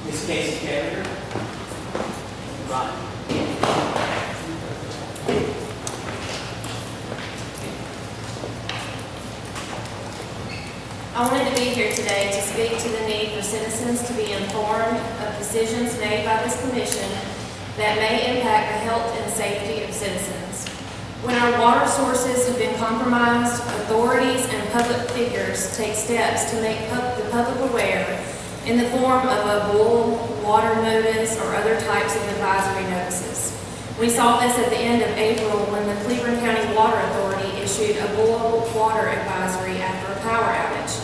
Ms. Casey Carrier. Right. I wanted to be here today to speak to the need for citizens to be informed of decisions made by this commission that may impact the health and safety of citizens. When our water sources have been compromised, authorities and public figures take steps to make the public aware in the form of a bull, water notice, or other types of advisory notices. We saw this at the end of April when the Cleveland County Water Authority issued a bull water advisory after a power outage.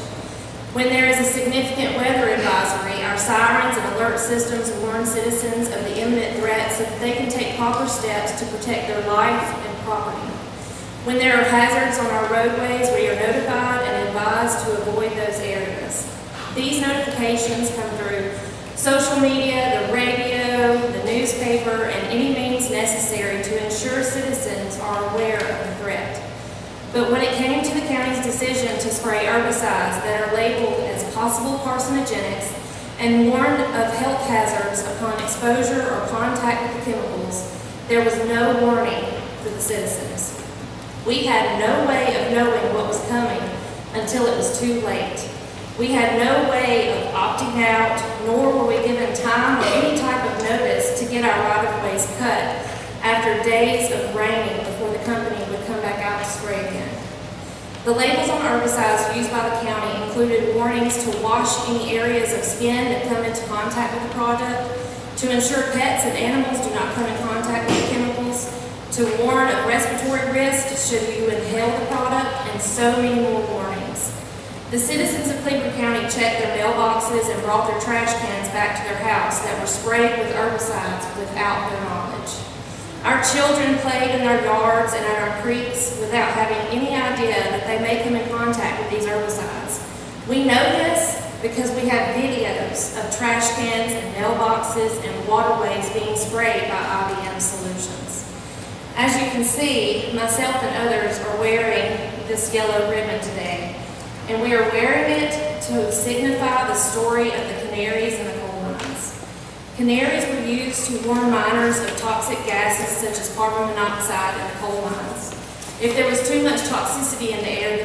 When there is a significant weather advisory, our sirens and alert systems warn citizens of the imminent threat so that they can take proper steps to protect their life and property. When there are hazards on our roadways, we are notified and advised to avoid those areas. These notifications come through social media, the radio, the newspaper, and any means necessary to ensure citizens are aware of the threat. But when it came to the county's decision to spray herbicides that are labeled as possible carcinogenics and warned of health hazards upon exposure or contact with the chemicals, there was no warning for the citizens. We had no way of knowing what was coming until it was too late. We had no way of opting out, nor were we given time or any type of notice to get our right-of-ways cut after days of raining before the company would come back out to spray again. The labels on herbicides used by the county included warnings to wash any areas of skin that come into contact with the product, to ensure pets and animals do not come in contact with the chemicals, to warn of respiratory risk should you inhale the product, and so many more warnings. The citizens of Cleveland County checked their mailboxes and brought their trash cans back to their house that were sprayed with herbicides without their knowledge. Our children played in their yards and at our creeks without having any idea that they may come in contact with these herbicides. We know this because we have videos of trash cans and mailboxes and waterways being sprayed by IBM Solutions. As you can see, myself and others are wearing this yellow ribbon today, and we are wearing it to signify the story of the canaries in the coal mines. Canaries were used to warn miners of toxic gases such as carbon monoxide in the coal mines. If there was too much toxicity in the air,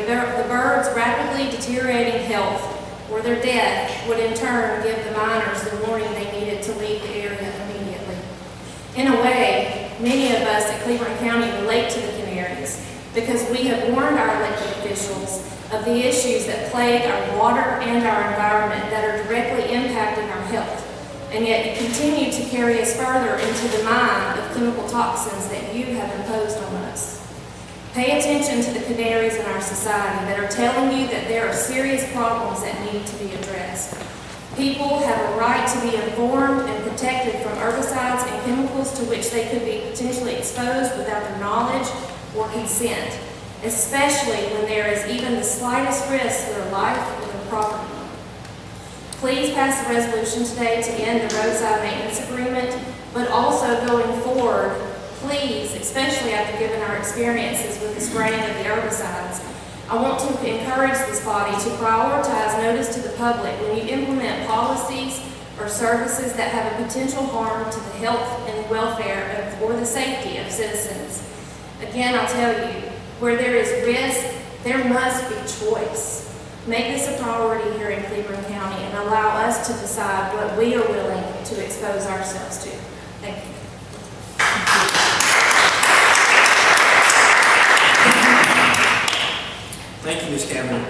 the birds' rapidly deteriorating health or their death would in turn give the miners the warning they needed to leave the area immediately. In a way, many of us at Cleveland County relate to the canaries because we have warned our elected officials of the issues that plague our water and our environment that are directly impacting our health. And yet you continue to carry us further into the mine of chemical toxins that you have imposed on us. Pay attention to the canaries in our society that are telling you that there are serious problems that need to be addressed. People have a right to be informed and protected from herbicides and chemicals to which they could be potentially exposed without their knowledge or consent, especially when there is even the slightest risk to their life or their property. Please pass a resolution today to end the roadside maintenance agreement, but also going forward, please, especially after given our experiences with the spraying of the herbicides, I want to encourage this body to prioritize notice to the public when you implement policies or services that have a potential harm to the health and welfare or the safety of citizens. Again, I'll tell you, where there is risk, there must be choice. Make this a priority here in Cleveland County and allow us to decide what we are willing to expose ourselves to. Thank you. Thank you, Ms. Cameron.